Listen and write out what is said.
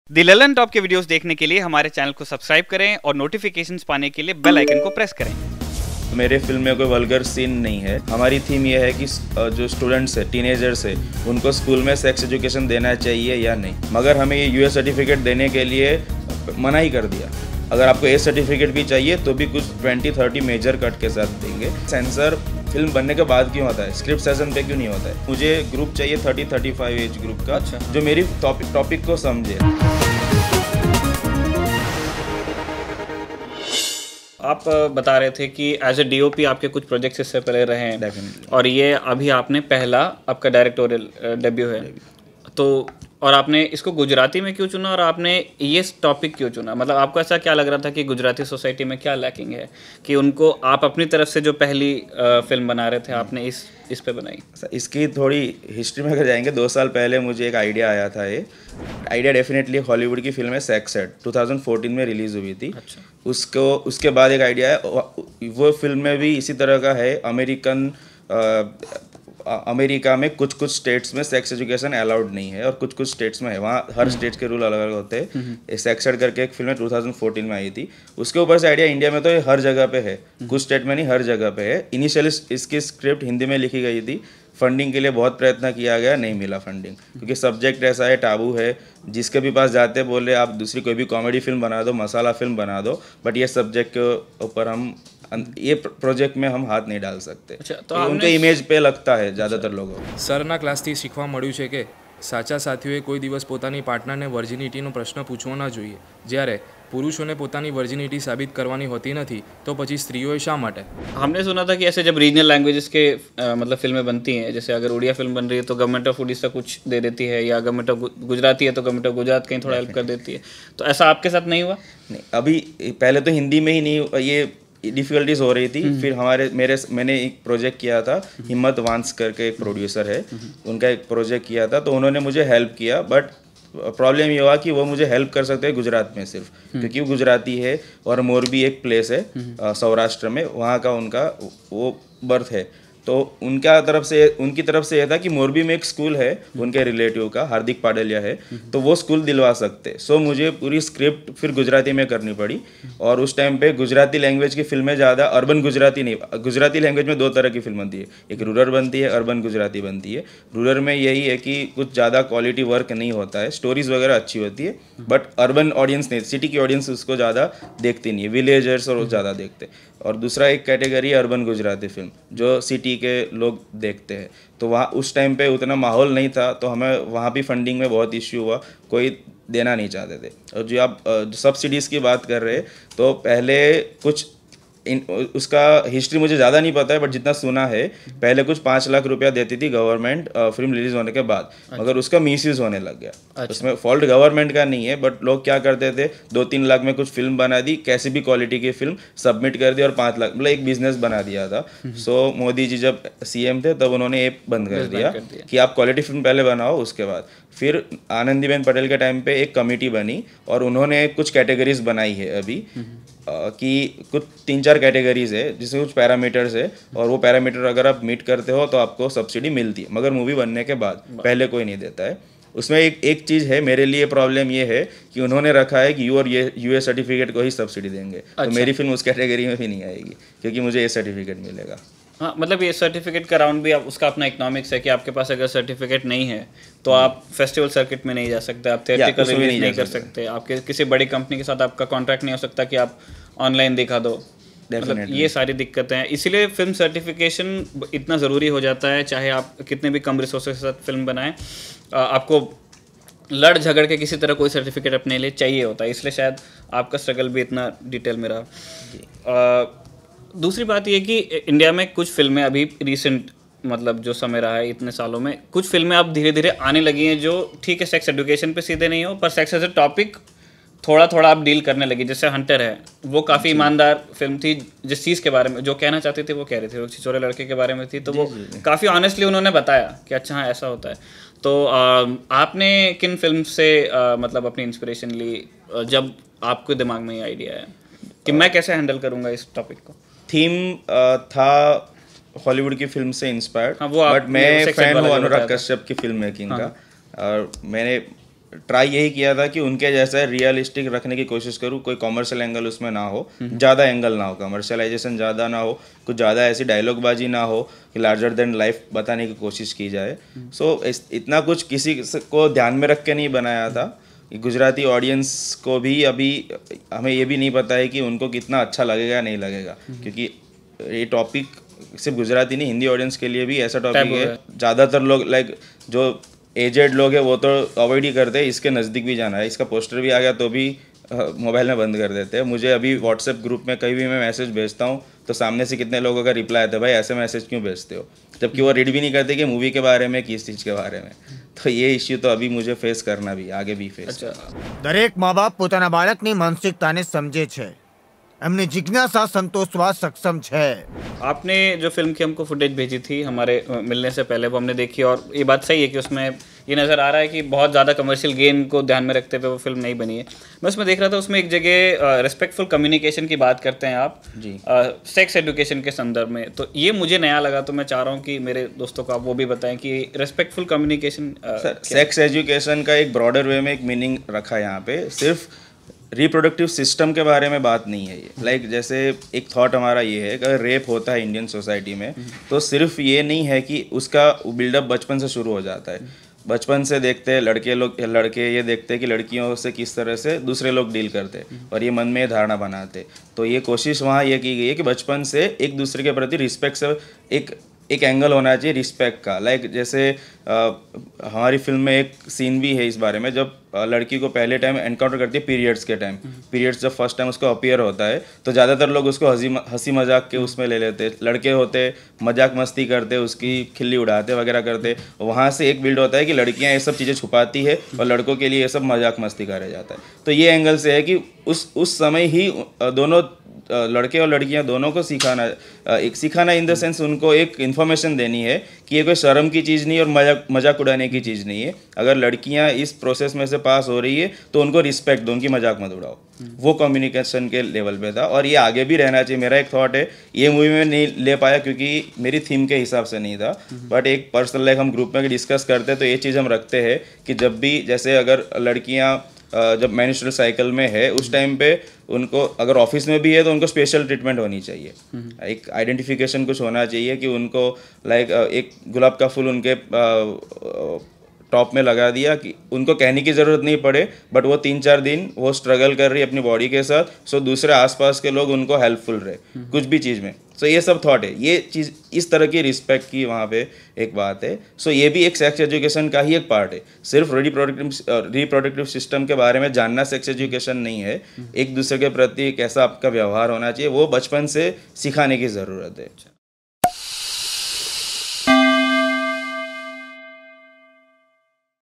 दी Lalan top के videos देखने के लिए हमारे चैनल को सब्सक्राइब करें और नोटिफिकेशंस पाने के लिए बेल आइकन को प्रेस करें। मेरे फिल्म में कोई वल्गर सीन नहीं है। हमारी थीम ये है कि जो स्टूडेंट्स है, टीनेजर्स है, उनको स्कूल में सेक्स एजुकेशन देना चाहिए या नहीं। मगर हमें ये यूएस सर्टिफिकेट देने के लिए मना ही कर दिया। अगर आपको ए सर्टिफिकेट भी चाहिए तो भी कुछ 20-30 मेजर कट के साथ देंगे। सेंसर फिल्म बनने के बाद क्यों होता है, स्क्रिप्ट सेशन पे क्यों नहीं होता है? मुझे ग्रुप चाहिए 30-35 एज ग्रुप का। अच्छा। जो मेरी टॉपिक को समझे। आप बता रहे थे कि एज ए डीओपी आपके कुछ प्रोजेक्ट्स इससे पहले रहे हैं। डेफिनेटली। और ये अभी आपने पहला आपका डायरेक्टोरियल डेब्यू है। तो और आपने इसको गुजराती में क्यों चुना और आपने ये टॉपिक क्यों चुना? मतलब आपको ऐसा क्या लग रहा था कि गुजराती सोसाइटी में क्या लैकिंग है कि उनको आप अपनी तरफ से जो पहली फिल्म बना रहे थे आपने इस पे बनाई? इसकी थोड़ी हिस्ट्री में अगर जाएंगे, 2 साल पहले मुझे एक आइडिया आया था। ये आइडिया डेफिनेटली हॉलीवुड की फिल्म है सेक्स एड, 2014 में रिलीज़ हुई थी। अच्छा। उसके बाद एक आइडिया है, वो फिल्म में भी इसी तरह का है। अमेरिका में कुछ स्टेट्स में सेक्स एजुकेशन अलाउड नहीं है और कुछ स्टेट्स में है। वहाँ हर स्टेट के रूल अलग अलग होते हैं। सेक्स एड करके एक फिल्म 2014 में आई थी। उसके ऊपर से आइडिया इंडिया में तो ये हर जगह पे है, कुछ स्टेट में नहीं, हर जगह पे है। इनिशियली इसकी स्क्रिप्ट हिंदी में लिखी गई थी। फंडिंग के लिए बहुत प्रयत्न किया गया, नहीं मिला फंडिंग, क्योंकि सब्जेक्ट ऐसा है, टाबू है। जिसके भी पास जाते बोले आप दूसरी कोई भी कॉमेडी फिल्म बना दो, मसाला फिल्म बना दो, बट ये सब्जेक्ट के ऊपर ये प्रोजेक्ट में हम हाथ नहीं डाल सकते। अच्छा, तो उनके इमेज पे लगता है ज़्यादातर लोगों को। સરના ક્લાસથી શીખવા મળ્યું છે કે સાચા સાથીઓએ કોઈ દિવસ પોતાની પાર્ટનરને વર્જિનિટીનો પ્રશ્ન પૂછવો ન જોઈએ। જ્યારે પુરુષોને પોતાની વર્જિનિટી સાબિત કરવાની હોતી નથી તો પછી સ્ત્રીઓએ શા માટે? हमने सुना था कि ऐसे जब रीजनल लैंग्वेजेस के मतलब फिल्में बनती हैं, जैसे अगर उड़िया फिल्म बन रही है तो गवर्नमेंट ऑफ उड़ीसा कुछ दे देती है, या गवर्नमेंट ऑफ गुजराती है तो गवर्नमेंट ऑफ गुजरात कहीं थोड़ा हेल्प कर देती है। तो ऐसा आपके साथ नहीं हुआ? नहीं, अभी पहले तो हिंदी में ही नहीं, ये डिफ़िकल्टीज हो रही थी। फिर मैंने एक प्रोजेक्ट किया था, हिम्मत वांस करके एक प्रोड्यूसर है, उनका एक प्रोजेक्ट किया था, तो उन्होंने मुझे हेल्प किया। बट प्रॉब्लम ये हुआ कि वो मुझे हेल्प कर सकते हैं गुजरात में सिर्फ, क्योंकि वो गुजराती है और मोरबी एक प्लेस है सौराष्ट्र में, वहाँ का उनका वो बर्थ है। तो उनकी तरफ से यह था कि मोरबी में एक स्कूल है उनके रिलेटिव का, हार्दिक पाडलिया है, तो वो स्कूल दिलवा सकते। सो मुझे पूरी स्क्रिप्ट फिर गुजराती में करनी पड़ी। और उस टाइम पे गुजराती लैंग्वेज की फिल्में ज़्यादा, अर्बन गुजराती नहीं, गुजराती लैंग्वेज में 2 तरह की फिल्म बनती है, एक रूरल बनती है, अर्बन गुजराती बनती है। रूरल में यही है कि कुछ ज़्यादा क्वालिटी वर्क नहीं होता है, स्टोरीज़ वगैरह अच्छी होती है, बट अर्बन ऑडियंस नहीं, सिटी की ऑडियंस उसको ज़्यादा देखती नहीं है, विलेजर्स और ज़्यादा देखते। और दूसरा एक कैटेगरी है अर्बन गुजराती फिल्म, जो सिटी के लोग देखते हैं। तो वहाँ उस टाइम पे उतना माहौल नहीं था, तो हमें वहाँ भी फंडिंग में बहुत इश्यू हुआ, कोई देना नहीं चाहते थे। और जो आप सब्सिडीज़ की बात कर रहे हैं, तो पहले कुछ उसका हिस्ट्री मुझे ज़्यादा नहीं पता है, बट जितना सुना है, पहले कुछ 5 लाख रुपया देती थी गवर्नमेंट फिल्म रिलीज होने के बाद। अच्छा। मगर उसका मिसयूज़ होने लग गया। अच्छा। उसमें फॉल्ट गवर्नमेंट का नहीं है, बट लोग क्या करते थे, 2-3 लाख में कुछ फिल्म बना दी, कैसी भी क्वालिटी की फिल्म सबमिट कर दी और 5 लाख, मतलब एक बिजनेस बना दिया था। सो मोदी जी जब सीएम थे तब उन्होंने ये बंद कर दिया कि आप क्वालिटी फिल्म पहले बनाओ, उसके बाद। फिर आनंदीबेन पटेल के टाइम पे एक कमेटी बनी और उन्होंने कुछ कैटेगरीज बनाई है अभी, कि कुछ 3-4 कैटेगरीज है जिसमें कुछ पैरामीटर्स है, और वो पैरामीटर अगर आप मीट करते हो तो आपको सब्सिडी मिलती है, मगर मूवी बनने के बाद, पहले कोई नहीं देता है। उसमें एक चीज़ है, मेरे लिए प्रॉब्लम ये है कि उन्होंने रखा है कि यूएस सर्टिफिकेट को ही सब्सिडी देंगे। अच्छा। तो मेरी फिल्म उस कैटेगरी में भी नहीं आएगी, क्योंकि मुझे ये सर्टिफिकेट मिलेगा। हाँ, मतलब ये सर्टिफिकेट का राउंड भी उसका अपना इकोनॉमिक्स है कि आपके पास अगर सर्टिफिकेट नहीं है तो आप फेस्टिवल सर्किट में नहीं जा सकते, आप थिएट्रिकल रिलीज नहीं कर सकते, आपके किसी बड़ी कंपनी के साथ आपका कॉन्ट्रैक्ट नहीं हो सकता कि आप ऑनलाइन दिखा दो। मतलब ये सारी दिक्कतें हैं, इसीलिए फिल्म सर्टिफिकेशन इतना ज़रूरी हो जाता है। चाहे आप कितने भी कम रिसोर्सेज के साथ फिल्म बनाएं, आपको लड़ झगड़ के किसी तरह कोई सर्टिफिकेट अपने लिए चाहिए होता है, इसलिए शायद आपका स्ट्रगल भी इतना डिटेल में रहा। दूसरी बात ये कि इंडिया में कुछ फिल्में अभी रिसेंट, मतलब जो समय रहा है इतने सालों में, कुछ फिल्में अब धीरे धीरे आने लगी हैं जो ठीक है सेक्स एजुकेशन पे सीधे नहीं हो, पर सेक्स एज ए टॉपिक थोड़ा थोड़ा आप डील करने लगी। जैसे हंटर है, वो काफ़ी ईमानदार फिल्म थी, जिस चीज़ के बारे में जो कहना चाहते थे वो कह रहे थे, वो छिछोरे लड़के के बारे में थी, तो वो काफ़ी ऑनेस्टली उन्होंने बताया कि अच्छा हाँ ऐसा होता है। तो आपने किन फिल्म से मतलब अपनी इंस्पिरेशन ली जब आपके दिमाग में ये आइडिया है कि मैं कैसे हैंडल करूँगा इस टॉपिक को? थीम था हॉलीवुड की फिल्म से इंस्पायर्ड। हाँ, बट मैं फैन हूँ अनुराग कश्यप की फिल्म मेकिंग का, और मैंने ट्राई यही किया था कि उनके जैसा रियलिस्टिक रखने की कोशिश करूँ, कोई कॉमर्शियल एंगल उसमें ना हो, ज़्यादा एंगल ना हो, कमर्शियलाइजेशन ज़्यादा ना हो, कुछ ज़्यादा ऐसी डायलॉगबाजी ना हो कि लार्जर देन लाइफ बताने की कोशिश की जाए। सो इतना कुछ किसी को ध्यान में रख के नहीं बनाया था। गुजराती ऑडियंस को भी अभी हमें ये भी नहीं पता है कि उनको कितना अच्छा लगेगा नहीं लगेगा, क्योंकि ये टॉपिक सिर्फ गुजराती नहीं, हिंदी ऑडियंस के लिए भी ऐसा टॉपिक है। ज़्यादातर लोग लाइक जो एजेड लोग हैं वो तो अवॉइड ही करते हैं, इसके नज़दीक भी जाना है, इसका पोस्टर भी आ गया तो भी मोबाइल में बंद कर देते हैं। मुझे अभी व्हाट्सएप ग्रुप में कहीं भी मैं मैसेज भेजता हूँ तो सामने से कितने लोगों का रिप्लाई आता है, भाई ऐसे मैसेज क्यों भेजते हो, जबकि वो रीड भी नहीं करते कि मूवी के बारे में किस चीज़ के बारे में। तो ये इश्यू तो अभी मुझे फेस करना भी, आगे भी फेस करना। દરેક મા બાપ પોતાના બાળકની માનસિકતાને સમજે છે, એમની જિજ્ઞાસા સંતોષવા સક્ષમ છે। आपने जो फिल्म की हमको फुटेज भेजी थी हमारे मिलने से पहले, वो हमने देखी और ये बात सही है कि उसमें ये नज़र आ रहा है कि बहुत ज़्यादा कमर्शियल गेन को ध्यान में रखते हुए वो फिल्म नहीं बनी है। मैं उसमें देख रहा था, उसमें एक जगह रिस्पेक्टफुल कम्युनिकेशन की बात करते हैं आप जी, सेक्स एजुकेशन के संदर्भ में, तो ये मुझे नया लगा। तो मैं चाह रहा हूँ कि मेरे दोस्तों को आप वो भी बताएं कि रिस्पेक्टफुल कम्युनिकेशन सेक्स एजुकेशन का एक ब्रॉडर वे में एक मीनिंग रखा है यहाँ पे। सिर्फ रिप्रोडक्टिव सिस्टम के बारे में बात नहीं है ये। लाइक जैसे एक थॉट हमारा ये है कि अगर रेप होता है इंडियन सोसाइटी में तो सिर्फ ये नहीं है कि उसका बिल्डअप बचपन से शुरू हो जाता है। बचपन से देखते हैं लड़के ये देखते हैं कि लड़कियों से किस तरह से दूसरे लोग डील करते हैं और ये मन में ये धारणा बनाते। तो ये कोशिश वहाँ ये की गई है कि बचपन से एक दूसरे के प्रति रिस्पेक्ट से एक एंगल होना चाहिए रिस्पेक्ट का। लाइक जैसे हमारी फिल्म में एक सीन भी है इस बारे में, जब लड़की को पहले टाइम एनकाउंटर करती है पीरियड्स के टाइम, पीरियड्स जब फर्स्ट टाइम उसको अपीयर होता है तो ज़्यादातर लोग उसको हंसी मजाक के उसमें ले लेते, लड़के होते मजाक मस्ती करते, उसकी खिल्ली उड़ाते वगैरह करते। वहाँ से एक बिल्ड होता है कि लड़कियाँ ये सब चीज़ें छुपाती है और लड़कों के लिए ये सब मजाक मस्ती करा जाता है। तो ये एंगल से है कि उस समय ही दोनों लड़के और लड़कियां दोनों को सिखाना इन द सेंस उनको एक इन्फॉर्मेशन देनी है कि ये कोई शर्म की चीज़ नहीं और मजाक उड़ाने की चीज़ नहीं है। अगर लड़कियां इस प्रोसेस में से पास हो रही है तो उनको रिस्पेक्ट दो, उनकी मजाक मत उड़ाओ। वो कम्युनिकेशन के लेवल पे था और ये आगे भी रहना चाहिए। मेरा एक थॉट है, ये मूवी में नहीं ले पाया क्योंकि मेरी थीम के हिसाब से नहीं था, बट एक पर्सनल लाइक हम ग्रुप में डिस्कस करते तो ये चीज़ हम रखते हैं कि जब भी जैसे अगर लड़कियाँ जब मेंस्ट्रुअल साइकिल में है उस टाइम पे उनको अगर ऑफिस में भी है तो उनको स्पेशल ट्रीटमेंट होनी चाहिए, एक आइडेंटिफिकेशन कुछ होना चाहिए कि उनको लाइक एक गुलाब का फूल उनके टॉप में लगा दिया कि उनको कहने की ज़रूरत नहीं पड़े, बट वो 3-4 दिन वो स्ट्रगल कर रही है अपनी बॉडी के साथ, सो दूसरे आसपास के लोग उनको हेल्पफुल रहे कुछ भी चीज़ में। सो ये सब थॉट है, ये चीज़ इस तरह की रिस्पेक्ट की वहाँ पे एक बात है। सो ये भी एक सेक्स एजुकेशन का ही एक पार्ट है। सिर्फ रिप्रोडक्टिव सिस्टम के बारे में जानना सेक्स एजुकेशन नहीं है, एक दूसरे के प्रति कैसा आपका व्यवहार होना चाहिए वो बचपन से सिखाने की ज़रूरत है।